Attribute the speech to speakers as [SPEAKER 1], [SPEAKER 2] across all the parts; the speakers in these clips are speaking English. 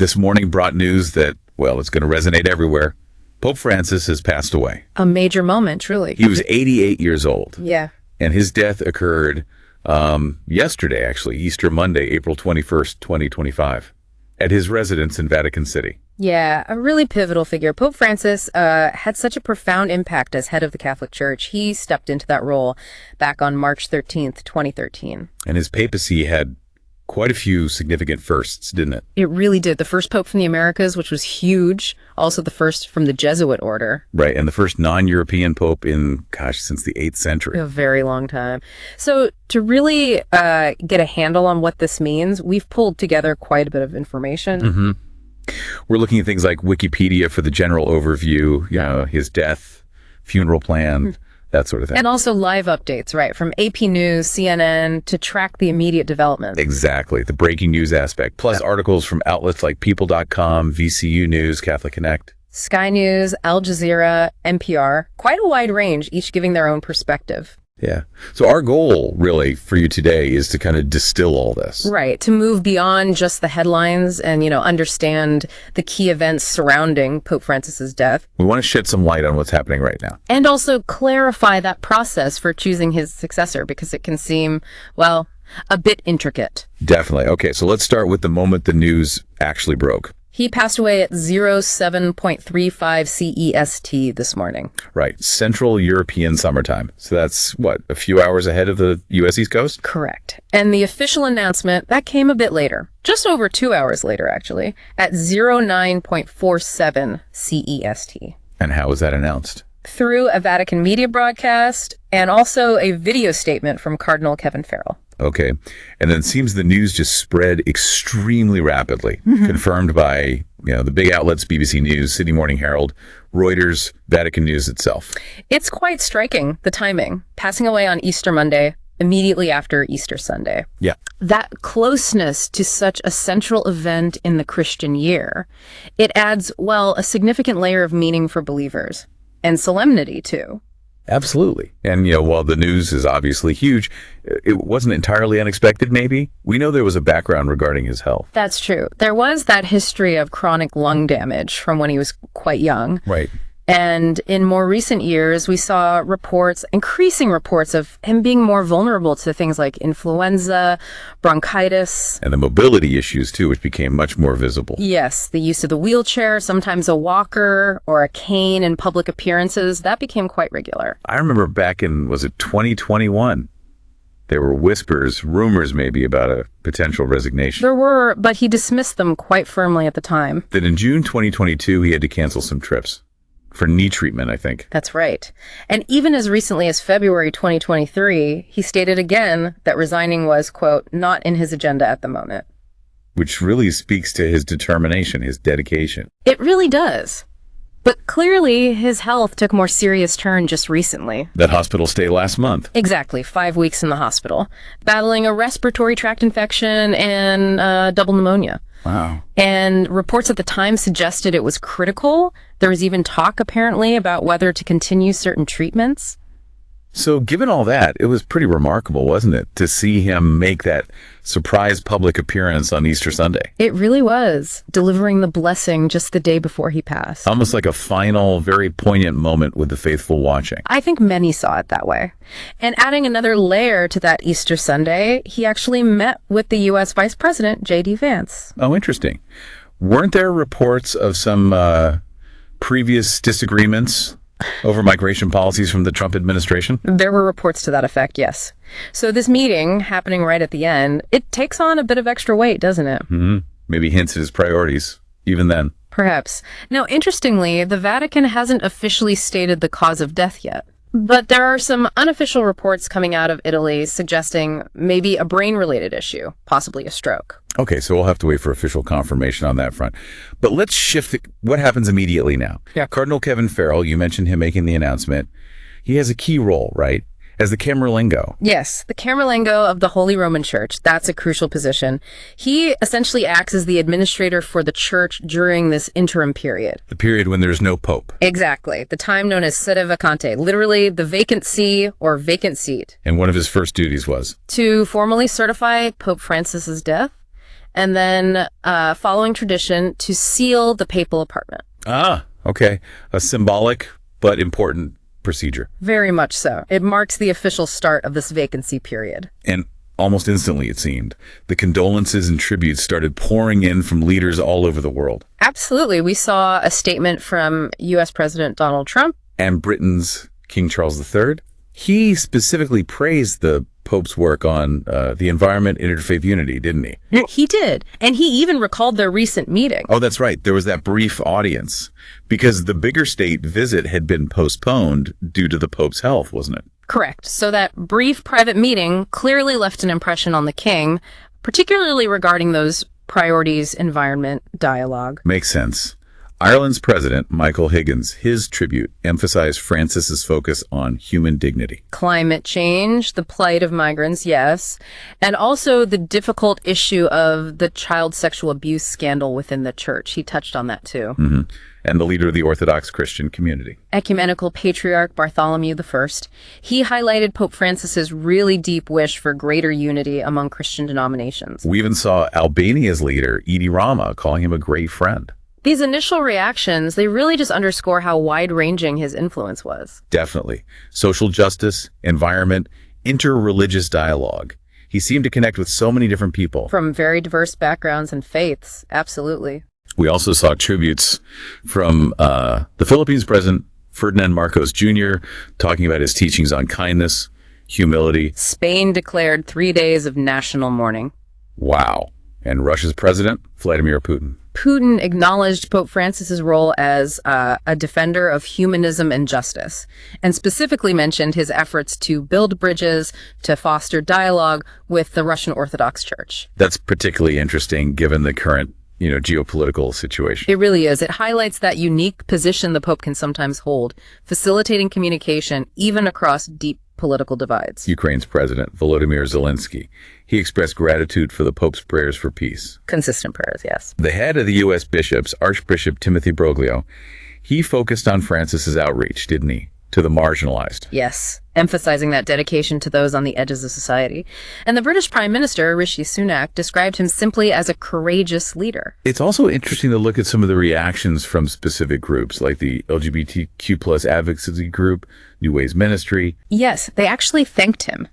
[SPEAKER 1] this morning brought news that, well, it's going to resonate everywhere. Pope Francis has passed away.
[SPEAKER 2] A major moment, truly.
[SPEAKER 1] He was 88 years old.
[SPEAKER 2] Yeah.
[SPEAKER 1] And his death occurred yesterday, actually, Easter Monday, April 21st, 2025, at his residence in Vatican City.
[SPEAKER 2] Yeah, a really pivotal figure. Pope Francis had such a profound impact as head of the Catholic Church. He stepped into that role back on March 13th, 2013.
[SPEAKER 1] And his papacy had quite a few significant firsts, didn't it?
[SPEAKER 2] It really did. The first pope from the Americas, which was huge. Also the first from the Jesuit order.
[SPEAKER 1] Right, and the first non-European pope in, since the 8th century.
[SPEAKER 2] A very long time. So to really get a handle on what this means, we've pulled together quite a bit of information.
[SPEAKER 1] Mm-hmm. We're looking at things like Wikipedia for the general overview, his death, funeral plan, that sort of thing.
[SPEAKER 2] And also live updates, right, from AP News, CNN, to track the immediate developments.
[SPEAKER 1] Exactly, the breaking news aspect, plus articles from outlets like People.com, VCU News, Catholic Connect.
[SPEAKER 2] Sky News, Al Jazeera, NPR, quite a wide range, each giving their own perspective.
[SPEAKER 1] Yeah. So our goal, really, for you today is to kind of distill all this.
[SPEAKER 2] Right. To move beyond just the headlines and, understand the key events surrounding Pope Francis's death.
[SPEAKER 1] We want to shed some light on what's happening right now.
[SPEAKER 2] And also clarify that process for choosing his successor, because it can seem, well, a bit intricate.
[SPEAKER 1] Definitely. Okay, so let's start with the moment the news actually broke.
[SPEAKER 2] He passed away at 07.35 CEST this morning.
[SPEAKER 1] Right. Central European summertime. So that's, a few hours ahead of the U.S. East Coast?
[SPEAKER 2] Correct. And the official announcement, that came a bit later. Just over 2 hours later, actually, at 09.47 CEST.
[SPEAKER 1] And how was that announced?
[SPEAKER 2] Through a Vatican media broadcast and also a video statement from Cardinal Kevin Farrell.
[SPEAKER 1] Okay. And then it seems the news just spread extremely rapidly, confirmed by, the big outlets, BBC News, Sydney Morning Herald, Reuters, Vatican News itself.
[SPEAKER 2] It's quite striking, the timing. Passing away on Easter Monday, immediately after Easter Sunday.
[SPEAKER 1] Yeah.
[SPEAKER 2] That closeness to such a central event in the Christian year, it adds, a significant layer of meaning for believers. And solemnity, too.
[SPEAKER 1] Absolutely. And, while the news is obviously huge, it wasn't entirely unexpected, maybe. We know there was a background regarding his health.
[SPEAKER 2] That's true. There was that history of chronic lung damage from when he was quite young.
[SPEAKER 1] Right.
[SPEAKER 2] And in more recent years, we saw increasing reports of him being more vulnerable to things like influenza, bronchitis.
[SPEAKER 1] And the mobility issues, too, which became much more visible.
[SPEAKER 2] Yes, the use of the wheelchair, sometimes a walker or a cane in public appearances, that became quite regular.
[SPEAKER 1] I remember back in, 2021? There were whispers, rumors maybe, about a potential resignation.
[SPEAKER 2] There were, but he dismissed them quite firmly at the time.
[SPEAKER 1] Then in June 2022, he had to cancel some trips. For knee treatment, I think.
[SPEAKER 2] That's right. And even as recently as February 2023, he stated again that resigning was, quote, not in his agenda at the moment.
[SPEAKER 1] Which really speaks to his determination, his dedication.
[SPEAKER 2] It really does. But clearly, his health took a more serious turn just recently.
[SPEAKER 1] That hospital stay last month.
[SPEAKER 2] Exactly, 5 weeks in the hospital, battling a respiratory tract infection and double pneumonia.
[SPEAKER 1] Wow.
[SPEAKER 2] And reports at the time suggested it was critical. There was even talk, apparently, about whether to continue certain treatments.
[SPEAKER 1] So given all that, it was pretty remarkable, wasn't it, to see him make that surprise public appearance on Easter Sunday?
[SPEAKER 2] It really was, delivering the blessing just the day before he passed.
[SPEAKER 1] Almost like a final, very poignant moment with the faithful watching.
[SPEAKER 2] I think many saw it that way. And adding another layer to that Easter Sunday, he actually met with the U.S. Vice President, J.D. Vance.
[SPEAKER 1] Oh, interesting. Weren't there reports of some previous disagreements over migration policies from the Trump administration?
[SPEAKER 2] There were reports to that effect, yes. So this meeting, happening right at the end, it takes on a bit of extra weight, doesn't it?
[SPEAKER 1] Mm-hmm. Maybe hints at his priorities, even then.
[SPEAKER 2] Perhaps. Now, interestingly, the Vatican hasn't officially stated the cause of death yet. But there are some unofficial reports coming out of Italy suggesting maybe a brain-related issue, possibly a stroke.
[SPEAKER 1] Okay, so we'll have to wait for official confirmation on that front. But let's shift what happens immediately now.
[SPEAKER 2] Yeah.
[SPEAKER 1] Cardinal Kevin Farrell, you mentioned him making the announcement. He has a key role, right? As the Camerlengo.
[SPEAKER 2] Yes, the Camerlengo of the Holy Roman Church. That's a crucial position. He essentially acts as the administrator for the church during this interim period.
[SPEAKER 1] The period when there's no pope.
[SPEAKER 2] Exactly. The time known as sede vacante, literally the vacant see or vacant seat.
[SPEAKER 1] And one of his first duties was?
[SPEAKER 2] To formally certify Pope Francis's death and then, following tradition, to seal the papal apartment.
[SPEAKER 1] Ah, okay. A symbolic but important procedure.
[SPEAKER 2] Very much so. It marks the official start of this vacancy period.
[SPEAKER 1] And almost instantly, it seemed, the condolences and tributes started pouring in from leaders all over the world.
[SPEAKER 2] Absolutely. We saw a statement from U.S. President Donald Trump.
[SPEAKER 1] And Britain's King Charles III. He specifically praised the Pope's work on the environment and interfaith unity, didn't he?
[SPEAKER 2] He did. And he even recalled their recent meeting.
[SPEAKER 1] Oh, that's right. There was that brief audience because the bigger state visit had been postponed due to the Pope's health, wasn't it?
[SPEAKER 2] Correct. So that brief private meeting clearly left an impression on the king, particularly regarding those priorities, environment, dialogue.
[SPEAKER 1] Makes sense. Ireland's president, Michael Higgins, his tribute emphasized Francis's focus on human dignity.
[SPEAKER 2] Climate change, the plight of migrants, yes, and also the difficult issue of the child sexual abuse scandal within the church. He touched on that too.
[SPEAKER 1] Mm-hmm. And the leader of the Orthodox Christian community.
[SPEAKER 2] Ecumenical Patriarch Bartholomew I. He highlighted Pope Francis's really deep wish for greater unity among Christian denominations.
[SPEAKER 1] We even saw Albania's leader, Edi Rama, calling him a great friend.
[SPEAKER 2] These initial reactions, they really just underscore how wide-ranging his influence was.
[SPEAKER 1] Definitely. Social justice, environment, interreligious dialogue. He seemed to connect with so many different people.
[SPEAKER 2] From very diverse backgrounds and faiths, absolutely.
[SPEAKER 1] We also saw tributes from the Philippines president, Ferdinand Marcos Jr., talking about his teachings on kindness, humility.
[SPEAKER 2] Spain declared 3 days of national mourning.
[SPEAKER 1] Wow. And Russia's president, Vladimir Putin.
[SPEAKER 2] Putin acknowledged Pope Francis's role as a defender of humanism and justice, and specifically mentioned his efforts to build bridges to foster dialogue with the Russian Orthodox Church.
[SPEAKER 1] That's particularly interesting given the current, geopolitical situation.
[SPEAKER 2] It really is. It highlights that unique position the Pope can sometimes hold, facilitating communication even across deep political divides.
[SPEAKER 1] Ukraine's president, Volodymyr Zelensky, he expressed gratitude for the Pope's prayers for peace.
[SPEAKER 2] Consistent prayers, yes.
[SPEAKER 1] The head of the U.S. bishops, Archbishop Timothy Broglio, he focused on Francis's outreach, didn't he, to the marginalized?
[SPEAKER 2] Yes, emphasizing that dedication to those on the edges of society. And the British Prime Minister, Rishi Sunak, described him simply as a courageous leader.
[SPEAKER 1] It's also interesting to look at some of the reactions from specific groups, like the LGBTQ plus advocacy group, New Ways Ministry.
[SPEAKER 2] Yes, they actually thanked him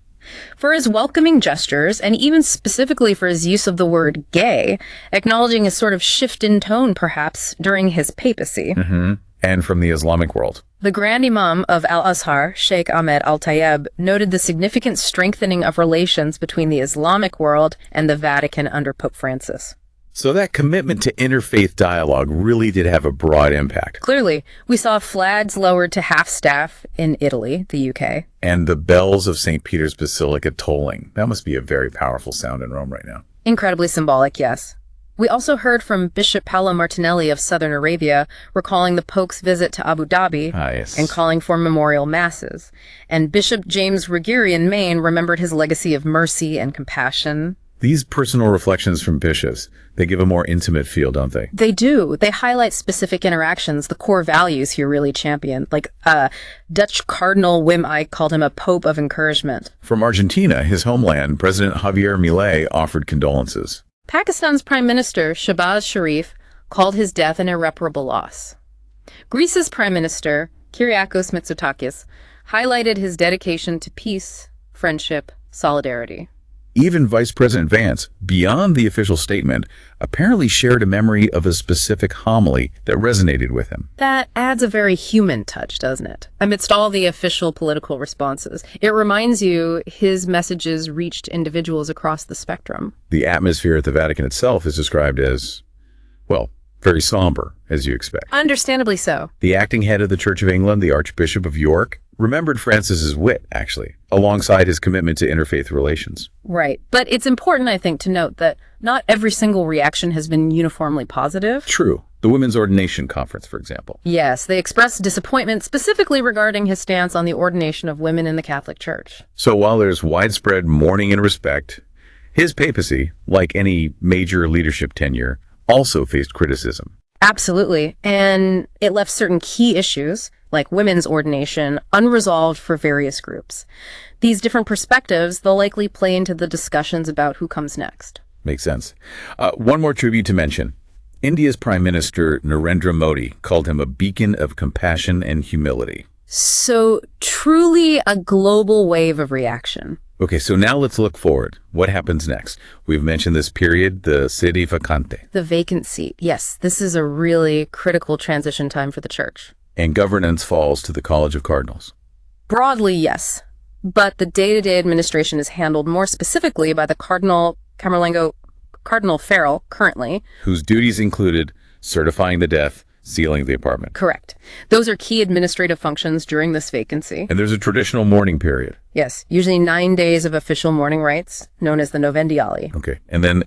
[SPEAKER 2] for his welcoming gestures, and even specifically for his use of the word gay, acknowledging a sort of shift in tone, perhaps, during his papacy.
[SPEAKER 1] Mm-hmm. And from the Islamic world.
[SPEAKER 2] The Grand Imam of Al-Azhar, Sheikh Ahmed Al-Tayeb, noted the significant strengthening of relations between the Islamic world and the Vatican under Pope Francis.
[SPEAKER 1] So that commitment to interfaith dialogue really did have a broad impact.
[SPEAKER 2] Clearly, we saw flags lowered to half-staff in Italy, the UK.
[SPEAKER 1] And the bells of St. Peter's Basilica tolling. That must be a very powerful sound in Rome right now.
[SPEAKER 2] Incredibly symbolic, yes. We also heard from Bishop Paolo Martinelli of Southern Arabia, recalling the Pope's visit to Abu Dhabi
[SPEAKER 1] yes.
[SPEAKER 2] and calling for memorial masses. And Bishop James Ruggieri in Maine remembered his legacy of mercy and compassion.
[SPEAKER 1] These personal reflections from bishops, they give a more intimate feel, don't they?
[SPEAKER 2] They do. They highlight specific interactions, the core values he really championed. Like Dutch Cardinal Wim Ike called him a pope of encouragement.
[SPEAKER 1] From Argentina, his homeland, President Javier Milei offered condolences.
[SPEAKER 2] Pakistan's Prime Minister, Shahbaz Sharif, called his death an irreparable loss. Greece's Prime Minister, Kyriakos Mitsotakis, highlighted his dedication to peace, friendship, solidarity.
[SPEAKER 1] Even Vice President Vance, beyond the official statement, apparently shared a memory of a specific homily that resonated with him.
[SPEAKER 2] That adds a very human touch, doesn't it? Amidst all the official political responses, it reminds you his messages reached individuals across the spectrum.
[SPEAKER 1] The atmosphere at the Vatican itself is described as, well, very somber, as you expect.
[SPEAKER 2] Understandably so.
[SPEAKER 1] The acting head of the Church of England, the Archbishop of York, remembered Francis's wit, actually, alongside his commitment to interfaith relations.
[SPEAKER 2] Right. But it's important, I think, to note that not every single reaction has been uniformly positive.
[SPEAKER 1] True. The Women's Ordination Conference, for example.
[SPEAKER 2] Yes, they expressed disappointment specifically regarding his stance on the ordination of women in the Catholic Church.
[SPEAKER 1] So while there's widespread mourning and respect, his papacy, like any major leadership tenure, also faced criticism.
[SPEAKER 2] Absolutely. And it left certain key issues, like women's ordination, unresolved for various groups. These different perspectives, they'll likely play into the discussions about who comes next.
[SPEAKER 1] Makes sense. One more tribute to mention. India's Prime Minister Narendra Modi called him a beacon of compassion and humility.
[SPEAKER 2] So truly a global wave of reaction.
[SPEAKER 1] Okay, so now let's look forward. What happens next? We've mentioned this period, the sede vacante.
[SPEAKER 2] The vacant seat. Yes, this is a really critical transition time for the church.
[SPEAKER 1] And governance falls to the College of Cardinals.
[SPEAKER 2] Broadly, yes. But the day-to-day administration is handled more specifically by the Cardinal Farrell, currently.
[SPEAKER 1] Whose duties included certifying the death, sealing the apartment.
[SPEAKER 2] Correct. Those are key administrative functions during this vacancy.
[SPEAKER 1] And there's a traditional mourning period.
[SPEAKER 2] Yes, usually 9 days of official mourning rites, known as the Novendiali.
[SPEAKER 1] Okay. And then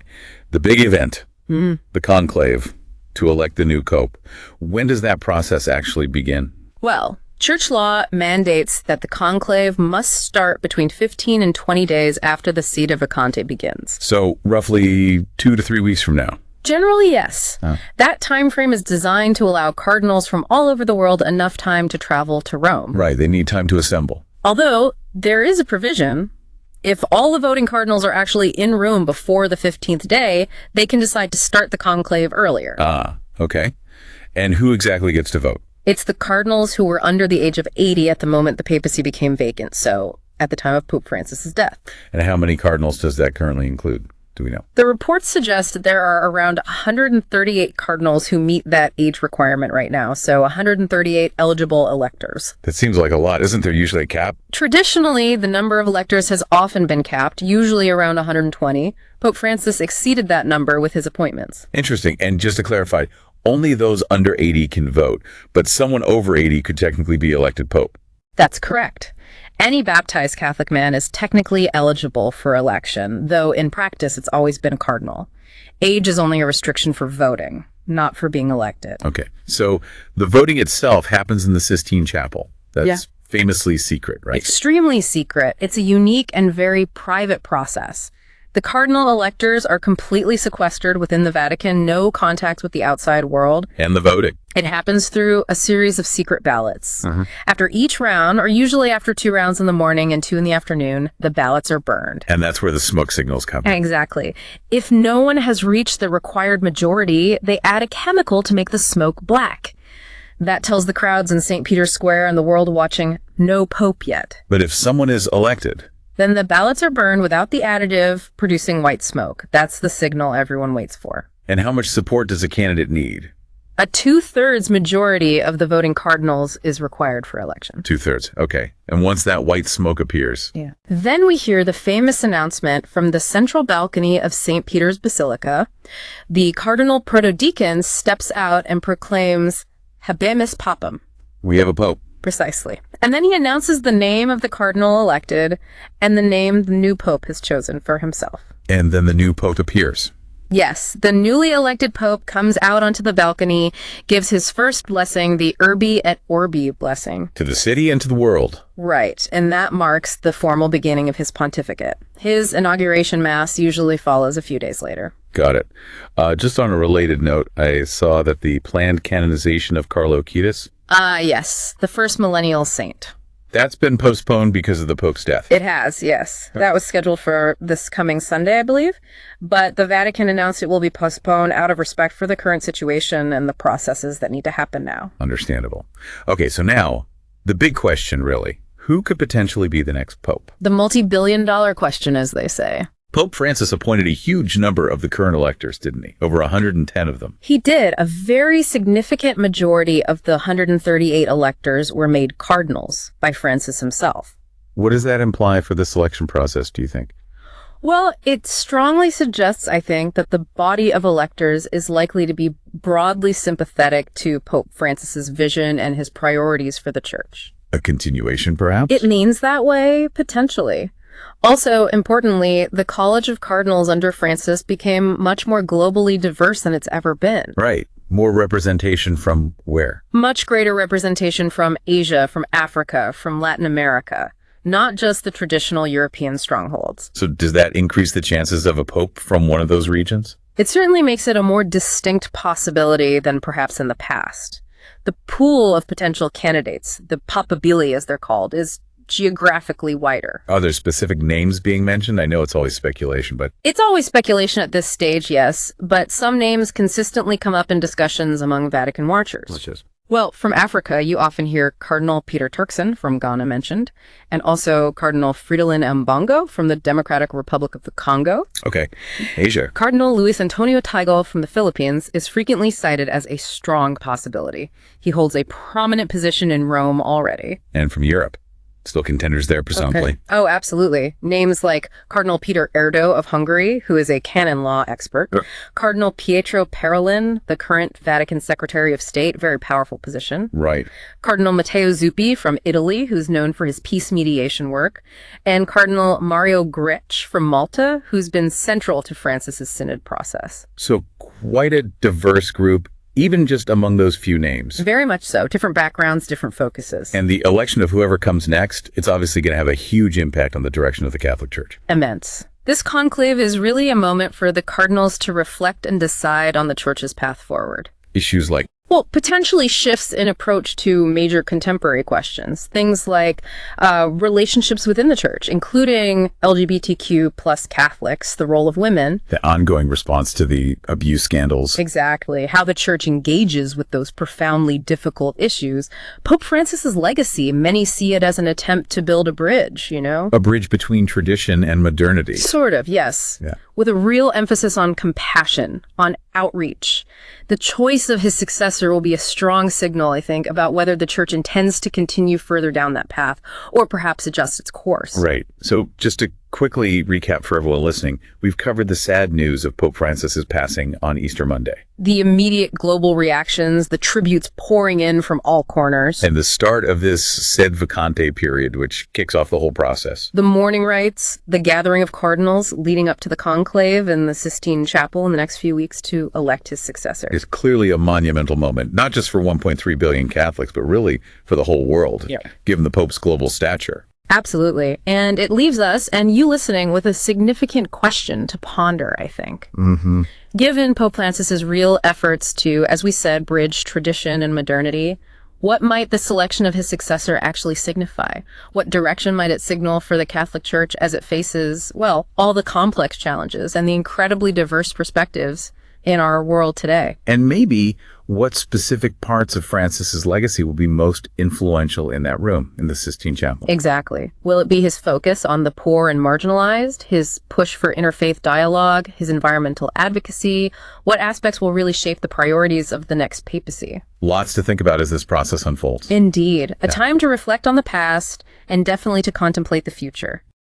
[SPEAKER 1] the big event, the conclave, to elect the new pope. When does that process actually begin?
[SPEAKER 2] Well, church law mandates that the conclave must start between 15 and 20 days after the sede vacante begins.
[SPEAKER 1] So roughly 2 to 3 weeks from now.
[SPEAKER 2] Generally, yes. That time frame is designed to allow cardinals from all over the world enough time to travel to Rome.
[SPEAKER 1] Right, they need time to assemble.
[SPEAKER 2] Although, there is a provision. If all the voting cardinals are actually in Rome before the 15th day, they can decide to start the conclave earlier.
[SPEAKER 1] Okay. And who exactly gets to vote?
[SPEAKER 2] It's the cardinals who were under the age of 80 at the moment the papacy became vacant, so at the time of Pope Francis's death.
[SPEAKER 1] And how many cardinals does that currently include? Do we know?
[SPEAKER 2] The reports suggest that there are around 138 cardinals who meet that age requirement right now, so 138 eligible electors.
[SPEAKER 1] That seems like a lot. Isn't there usually a cap?
[SPEAKER 2] Traditionally, the number of electors has often been capped, usually around 120. Pope Francis exceeded that number with his appointments.
[SPEAKER 1] Interesting. And just to clarify, only those under 80 can vote, but someone over 80 could technically be elected pope.
[SPEAKER 2] That's correct. Any baptized Catholic man is technically eligible for election, though in practice it's always been a cardinal. Age is only a restriction for voting, not for being elected.
[SPEAKER 1] Okay, so the voting itself happens in the Sistine Chapel. That's famously secret, right?
[SPEAKER 2] Extremely secret. It's a unique and very private process. The cardinal electors are completely sequestered within the Vatican, no contact with the outside world.
[SPEAKER 1] And the voting.
[SPEAKER 2] It happens through a series of secret ballots. After each round, or usually after 2 rounds in the morning and 2 in the afternoon, the ballots are burned.
[SPEAKER 1] And that's where the smoke signals come in.
[SPEAKER 2] Exactly. If no one has reached the required majority, they add a chemical to make the smoke black. That tells the crowds in St. Peter's Square and the world watching, no pope yet.
[SPEAKER 1] But if someone is elected,
[SPEAKER 2] then the ballots are burned without the additive, producing white smoke. That's the signal everyone waits for.
[SPEAKER 1] And how much support does a candidate need?
[SPEAKER 2] A 2/3 majority of the voting cardinals is required for election.
[SPEAKER 1] 2/3, okay. And once that white smoke appears,
[SPEAKER 2] then we hear the famous announcement from the central balcony of St. Peter's Basilica. The cardinal protodeacon steps out and proclaims, Habemus Papam.
[SPEAKER 1] we have a pope.
[SPEAKER 2] Precisely. And then he announces the name of the cardinal elected and the name the new pope has chosen for himself.
[SPEAKER 1] And then the new pope appears.
[SPEAKER 2] Yes, the newly elected pope comes out onto the balcony, gives his first blessing, the Urbi et Orbi blessing.
[SPEAKER 1] To the city and to the world.
[SPEAKER 2] Right, and that marks the formal beginning of his pontificate. His inauguration mass usually follows a few days later.
[SPEAKER 1] Got it. Just on a related note, I saw that the planned canonization of Carlo Aquinas.
[SPEAKER 2] Yes, the first millennial saint.
[SPEAKER 1] That's been postponed because of the Pope's death.
[SPEAKER 2] It has, yes. That was scheduled for this coming Sunday, I believe. But the Vatican announced it will be postponed out of respect for the current situation and the processes that need to happen now.
[SPEAKER 1] Understandable. Okay, so now, the big question, really. Who could potentially be the next Pope?
[SPEAKER 2] The multi-billion-dollar question, as they say.
[SPEAKER 1] Pope Francis appointed a huge number of the current electors, didn't he? Over 110 of them.
[SPEAKER 2] He did. A very significant majority of the 138 electors were made cardinals by Francis himself.
[SPEAKER 1] What does that imply for the selection process, do you think?
[SPEAKER 2] Well, it strongly suggests, I think, that the body of electors is likely to be broadly sympathetic to Pope Francis's vision and his priorities for the church.
[SPEAKER 1] A continuation, perhaps?
[SPEAKER 2] It leans that way, potentially. Also, importantly, the College of Cardinals under Francis became much more globally diverse than it's ever been.
[SPEAKER 1] Right. More representation from where?
[SPEAKER 2] Much greater representation from Asia, from Africa, from Latin America. Not just the traditional European strongholds.
[SPEAKER 1] So does that increase the chances of a pope from one of those regions?
[SPEAKER 2] It certainly makes it a more distinct possibility than perhaps in the past. The pool of potential candidates, the papabili as they're called, is geographically wider.
[SPEAKER 1] Are there specific names being mentioned? I know it's always speculation, but
[SPEAKER 2] It's always speculation at this stage, yes, but some names consistently come up in discussions among Vatican watchers.
[SPEAKER 1] let's just...
[SPEAKER 2] Well, from Africa, you often hear Cardinal Peter Turkson from Ghana mentioned, and also Cardinal Fridolin Mbongo from the Democratic Republic of the Congo.
[SPEAKER 1] Okay. Asia.
[SPEAKER 2] Cardinal Luis Antonio Tagle from the Philippines is frequently cited as a strong possibility. He holds a prominent position in Rome already.
[SPEAKER 1] And from Europe. Still contenders there, presumably.
[SPEAKER 2] Okay. Oh, absolutely. Names like Cardinal Peter Erdo of Hungary, who is a canon law expert.
[SPEAKER 1] Sure.
[SPEAKER 2] Cardinal Pietro Parolin, the current Vatican Secretary of State, very powerful position.
[SPEAKER 1] Right.
[SPEAKER 2] Cardinal Matteo Zuppi from Italy, who's known for his peace mediation work. And Cardinal Mario Grech from Malta, who's been central to Francis's synod process.
[SPEAKER 1] So quite a diverse group, even just among those few names.
[SPEAKER 2] Very much so. Different backgrounds, different focuses.
[SPEAKER 1] And the election of whoever comes next, it's obviously going to have a huge impact on the direction of the Catholic Church.
[SPEAKER 2] Immense. This conclave is really a moment for the cardinals to reflect and decide on the church's path forward.
[SPEAKER 1] Issues like,
[SPEAKER 2] Well, potentially shifts in approach to major contemporary questions. Things like relationships within the church, including LGBTQ plus Catholics, the role of women.
[SPEAKER 1] the ongoing response to the abuse scandals.
[SPEAKER 2] Exactly. How the church engages with those profoundly difficult issues. Pope Francis's legacy, many see it as an attempt to build a bridge, you know?
[SPEAKER 1] A bridge between tradition and modernity.
[SPEAKER 2] Sort of, yes.
[SPEAKER 1] Yeah.
[SPEAKER 2] With a real emphasis on compassion, on outreach. The choice of his successor will be a strong signal, I think, about whether the church intends to continue further down that path or perhaps adjust its course.
[SPEAKER 1] Right. So just to quickly recap for everyone listening, we've covered the sad news of Pope Francis's passing on Easter Monday.
[SPEAKER 2] The immediate global reactions, the tributes pouring in from all corners.
[SPEAKER 1] And the start of this sed vacante period, which kicks off the whole process.
[SPEAKER 2] The mourning rites, the gathering of cardinals leading up to the conclave in the Sistine Chapel in the next few weeks to elect his successor.
[SPEAKER 1] It's clearly a monumental moment, not just for 1.3 billion Catholics, but really for the whole world, given the Pope's global stature.
[SPEAKER 2] Absolutely. And it leaves us, and you listening, with a significant question to ponder, I think.
[SPEAKER 1] Mm-hmm.
[SPEAKER 2] Given Pope Francis's real efforts to, as we said, bridge tradition and modernity, what might the selection of his successor actually signify? What direction might it signal for the Catholic Church as it faces, well, all the complex challenges and the incredibly diverse perspectives in our world today?
[SPEAKER 1] And maybe what specific parts of Francis's legacy will be most influential in that room, in the Sistine Chapel?
[SPEAKER 2] Exactly. Will it be his focus on the poor and marginalized, his push for interfaith dialogue, his environmental advocacy? What aspects will really shape the priorities of the next papacy?
[SPEAKER 1] Lots to think about as this process unfolds.
[SPEAKER 2] Indeed. A time to reflect on the past and definitely to contemplate the future.